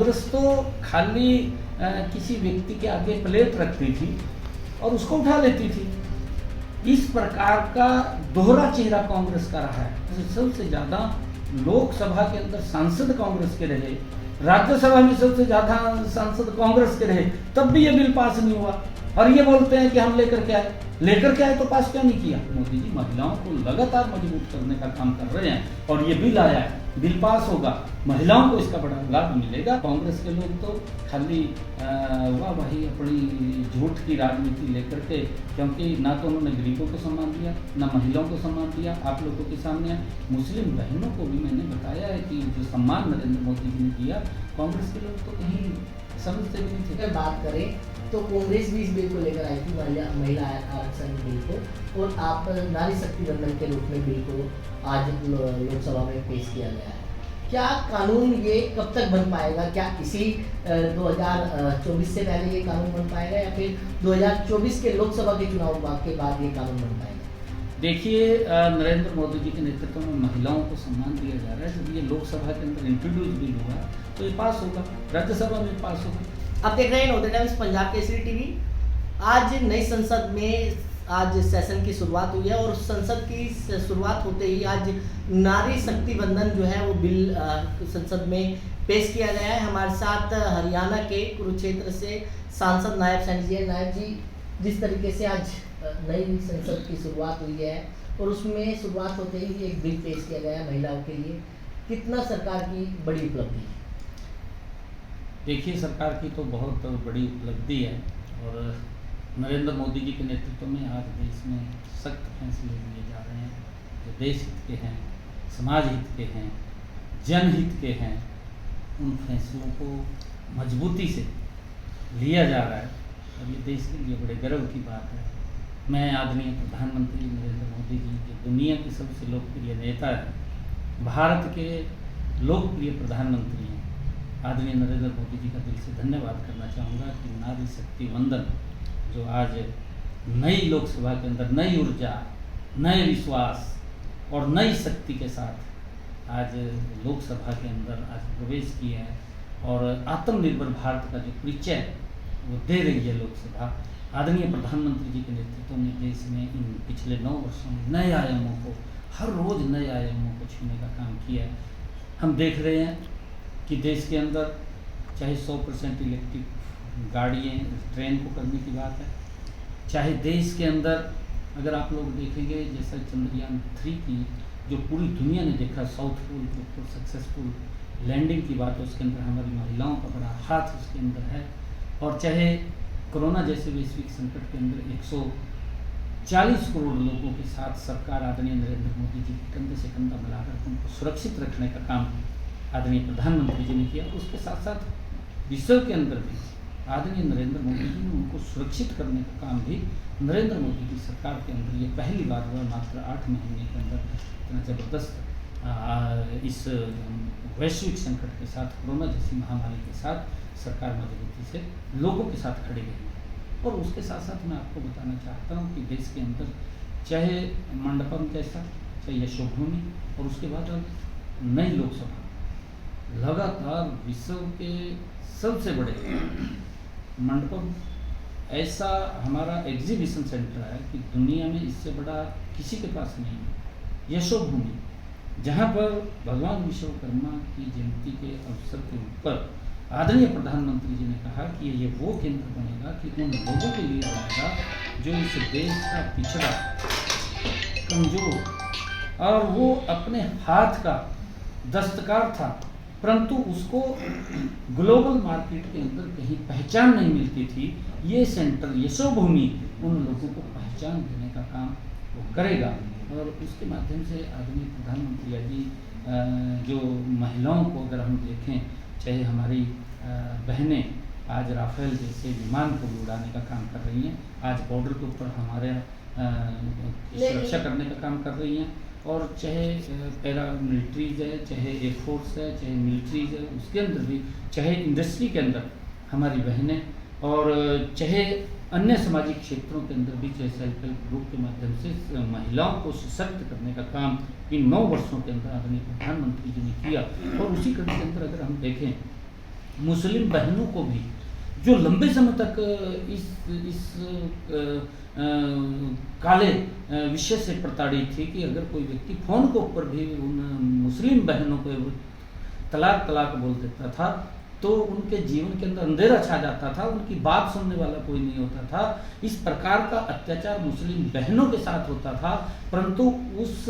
कांग्रेस तो खाली किसी व्यक्ति के आगे प्लेट रखती थी और उसको उठा लेती थी। इस प्रकार का दोहरा चेहरा कांग्रेस का रहा है। सबसे ज्यादा लोकसभा के अंदर सांसद कांग्रेस के रहे, राज्यसभा में सबसे ज्यादा सांसद कांग्रेस के रहे, तब भी ये बिल पास नहीं हुआ। और ये बोलते हैं कि हम लेकर के आए तो पास क्यों नहीं किया? मोदी जी महिलाओं को लगातार मजबूत करने का काम कर रहे हैं और ये बिल आया है, बिल पास होगा, महिलाओं को इसका बड़ा लाभ मिलेगा। कांग्रेस के लोग तो खाली वाह भाई अपनी झूठ की राजनीति लेकर के, क्योंकि ना तो उन्होंने गरीबों को सम्मान दिया, ना महिलाओं को सम्मान दिया। आप लोगों के सामने मुस्लिम बहनों को भी मैंने बताया है कि जो सम्मान नरेंद्र मोदी जी ने दिया, कांग्रेस के लोग तो कहीं समझते भी नहीं थे। अगर बात करें तो कांग्रेस भी इस बिल को लेकर आई थी, महिला आरक्षण बिल को, और आप नारी शक्ति बंधन के रूप में बिल को आज लोकसभा में पेश किया गया है। क्या कानून ये कब तक बन पाएगा? क्या इसी 2024 से पहले ये कानून बन पाएगा या फिर 2024 के लोकसभा के चुनाव के बाद ये कानून बन पाएगा? देखिए, नरेंद्र मोदी जी के नेतृत्व में महिलाओं को सम्मान दिया जा रहा है। जब ये लोकसभा के अंदर इंट्रोड्यूस बिल हुआ तो ये पास होगा, राज्यसभा में पास होगा। आप देख रहे हैं northern times Punjab Kesari TV. आज नई संसद में आज सेशन की शुरुआत हुई है और संसद की शुरुआत होते ही आज नारी शक्ति बंधन जो है वो बिल संसद में पेश किया गया है। हमारे साथ हरियाणा के कुरुक्षेत्र से सांसद नायब सैनी जी है। नायब जी, जिस तरीके से आज नई संसद की शुरुआत हुई है और उसमें शुरुआत होते ही एक बिल पेश किया गया है महिलाओं के लिए, कितना सरकार की बड़ी उपलब्धि है? देखिए, सरकार की तो बहुत बड़ी उपलब्धि है और नरेंद्र मोदी जी के नेतृत्व में आज देश में सख्त फैसले लिए जा रहे हैं जो देश हित के हैं, समाज हित के हैं, जनहित के हैं। उन फैसलों को मजबूती से लिया जा रहा है और ये देश के लिए बड़े गर्व की बात है। मैं आदरणीय प्रधानमंत्री नरेंद्र मोदी जी, जो दुनिया के सबसे लोकप्रिय नेता है, भारत के लोकप्रिय प्रधानमंत्री हैं, आदरणीय नरेंद्र मोदी जी का दिल से धन्यवाद करना चाहूँगा कि नारी शक्ति वंदन जो आज नई लोकसभा के अंदर नई ऊर्जा, नए विश्वास और नई शक्ति के साथ आज लोकसभा के अंदर आज प्रवेश किया है और आत्मनिर्भर भारत का जो परिचय वो दे रही है लोकसभा। आदरणीय प्रधानमंत्री जी के नेतृत्व में देश ने इन पिछले 9 वर्षों में नए आयामों को, हर रोज़ नए आयामों को छूने का काम किया है। हम देख रहे हैं कि देश के अंदर चाहे 100% इलेक्ट्रिक गाड़ियाँ ट्रेन को करने की बात है, चाहे देश के अंदर अगर आप लोग देखेंगे जैसा चंद्रयान 3 की जो पूरी दुनिया ने देखा, साउथ पोल के ऊपर सक्सेसफुल लैंडिंग की बात है, उसके अंदर हमारी महिलाओं का बड़ा हाथ उसके अंदर है। और चाहे कोरोना जैसे वैश्विक संकट के अंदर 140 करोड़ लोगों के साथ सरकार आदरणीय नरेंद्र मोदी जी कंधे से कंधा मिलाकर उनको सुरक्षित रखने का काम आदरणीय प्रधानमंत्री जी ने किया। उसके साथ साथ विश्व के अंदर भी आदरणीय नरेंद्र मोदी जी ने उनको सुरक्षित करने का काम भी नरेंद्र मोदी की सरकार के अंदर ये पहली बार हुआ। मात्र 8 महीने के अंदर इतना ज़बरदस्त इस वैश्विक संकट के साथ, कोरोना जैसी महामारी के साथ सरकार मजबूती से लोगों के साथ खड़ी रही है। और उसके साथ साथ मैं आपको बताना चाहता हूँ कि देश के अंदर चाहे मंडपम जैसा, चाहे यशोभूमि और उसके बाद नई लोकसभा, लगातार विश्व के सबसे बड़े मंडपम ऐसा हमारा एग्जीबिशन सेंटर है कि दुनिया में इससे बड़ा किसी के पास नहीं है। यशोभूमि, जहाँ पर भगवान विश्वकर्मा की जयंती के अवसर के ऊपर आदरणीय प्रधानमंत्री जी ने कहा कि ये वो केंद्र बनेगा कि उन लोगों के लिए बनेगा जो इस देश का पिछड़ा, कमजोर और वो अपने हाथ का दस्तकार था, परंतु उसको ग्लोबल मार्केट के अंदर कहीं पहचान नहीं मिलती थी। ये सेंटर यशोभूमि उन लोगों को पहचान देने का काम वो करेगा और उसके माध्यम से आदरणीय प्रधानमंत्री जी जो महिलाओं को अगर हम देखें, चाहे हमारी बहनें आज राफेल जैसे विमान को भी उड़ाने का काम कर रही हैं, आज बॉर्डर के ऊपर हमारे सुरक्षा करने का काम कर रही हैं, और चाहे पैरा मिलिट्रीज है, चाहे एयरफोर्स है, चाहे मिलिट्रीज है, उसके अंदर भी, चाहे इंडस्ट्री के अंदर हमारी बहनें, और चाहे अन्य सामाजिक क्षेत्रों के अंदर भी, चाहे सेल्फ हेल्प ग्रुप के माध्यम से महिलाओं को सशक्त करने का काम इन 9 वर्षों के अंदर आदरणीय प्रधानमंत्री जी ने किया। और उसी कड़ी के अंदर अगर हम देखें मुस्लिम बहनों को भी, जो लंबे समय तक इस काले विषय से प्रताड़ित थी कि अगर कोई व्यक्ति फ़ोन के ऊपर भी उन मुस्लिम बहनों को तलाक तलाक बोल देता था तो उनके जीवन के अंदर अंधेरा छा जाता था, उनकी बात सुनने वाला कोई नहीं होता था। इस प्रकार का अत्याचार मुस्लिम बहनों के साथ होता था, परंतु उस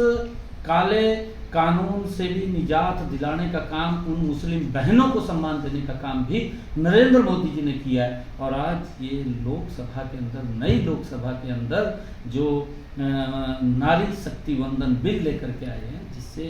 काले कानून से भी निजात दिलाने का काम, उन मुस्लिम बहनों को सम्मान देने का काम भी नरेंद्र मोदी जी ने किया है। और आज ये लोकसभा के अंदर, नई लोकसभा के अंदर जो नारी शक्ति वंदन बिल लेकर के आए हैं, जिससे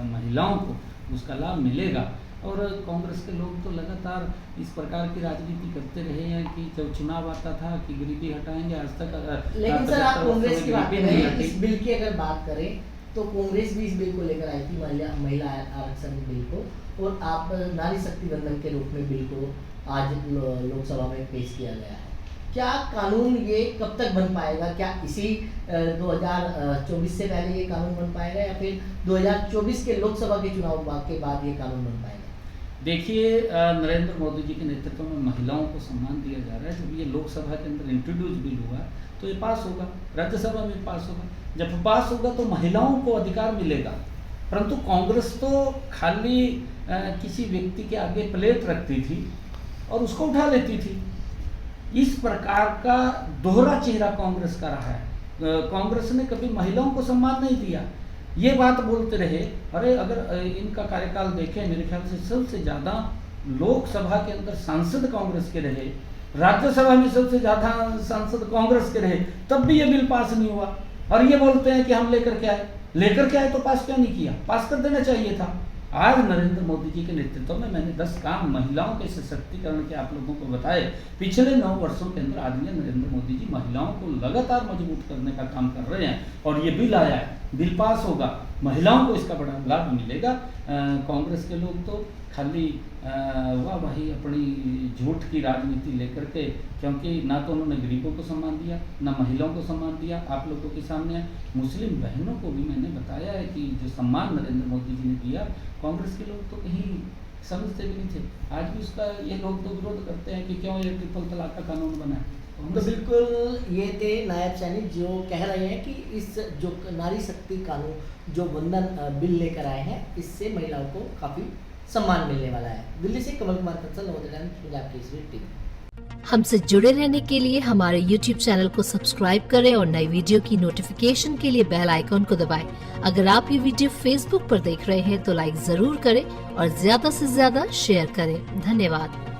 महिलाओं को उसका लाभ मिलेगा। और कांग्रेस के लोग तो लगातार इस प्रकार की राजनीति करते रहे हैं कि जब चुनाव आता था कि गरीबी हटाएंगे, आज तक। लेकिन सर आप कांग्रेस की बात करें, इस बिल की अगर बात करें तो कांग्रेस भी इस बिल को लेकर आई थी, महिला आरक्षण बिल को, और आप नारी शक्ति वंदन के रूप में बिल को आज लोकसभा में पेश किया गया है। क्या कानून ये कब तक बन पाएगा? क्या इसी 2024 से पहले ये कानून बन पाएगा या फिर 2024 के लोकसभा के चुनाव के बाद ये कानून बन पाएगा? देखिए, नरेंद्र मोदी जी के नेतृत्व में महिलाओं को सम्मान दिया जा रहा है। जब ये लोकसभा के अंदर इंट्रोड्यूस बिल हुआ तो ये पास होगा, राज्यसभा में पास होगा। जब पास होगा तो महिलाओं को अधिकार मिलेगा। परंतु कांग्रेस तो खाली किसी व्यक्ति के आगे प्लेट रखती थी और उसको उठा लेती थी। इस प्रकार का दोहरा चेहरा कांग्रेस का रहा है। कांग्रेस ने कभी महिलाओं को सम्मान नहीं दिया। ये बात बोलते रहे, अरे अगर इनका कार्यकाल देखें, मेरे ख्याल से सबसे ज़्यादा लोकसभा के अंदर सांसद कांग्रेस के रहे, राज्यसभा में सबसे ज़्यादा सांसद कांग्रेस के रहे, तब भी ये बिल पास नहीं हुआ। और ये बोलते हैं कि हम लेकर के आए तो पास क्यों नहीं किया? पास कर देना चाहिए था। आज नरेंद्र मोदी जी के नेतृत्व में मैंने 10 काम महिलाओं के सशक्तिकरण के आप लोगों को बताए। पिछले 9 वर्षों के अंदर आदरणीय नरेंद्र मोदी जी महिलाओं को लगातार मजबूत करने का काम कर रहे हैं और ये बिल आया है, बिल पास होगा, महिलाओं को इसका बड़ा लाभ मिलेगा। कांग्रेस के लोग तो खाली वाह भाई अपनी झूठ की राजनीति लेकर के, क्योंकि ना तो उन्होंने गरीबों को सम्मान दिया, ना महिलाओं को सम्मान दिया। आप लोगों के सामने मुस्लिम बहनों को भी मैंने बताया है कि जो सम्मान नरेंद्र मोदी जी ने दिया, कांग्रेस के लोग तो कहीं समझते भी नहीं थे। आज भी उसका ये लोग तो विरोध करते हैं कि क्यों ये ट्रिपल तलाक का कानून बना है। तो बिल्कुल ये थे नायब सैनिक जो कह रहे हैं कि इस जो नारी शक्ति कानून जो वंदन बिल लेकर आए हैं, इससे महिलाओं को काफ़ी सम्मान मिलने वाला है। दिल्ली से कमल कुमार कंसल, नवोदय टाइम्स, पंजाब केसरी टीवी। हमसे जुड़े रहने के लिए हमारे YouTube चैनल को सब्सक्राइब करें और नई वीडियो की नोटिफिकेशन के लिए बेल आइकॉन को दबाएं। अगर आप ये वीडियो Facebook पर देख रहे हैं तो लाइक जरूर करें और ज्यादा से ज्यादा शेयर करें। धन्यवाद।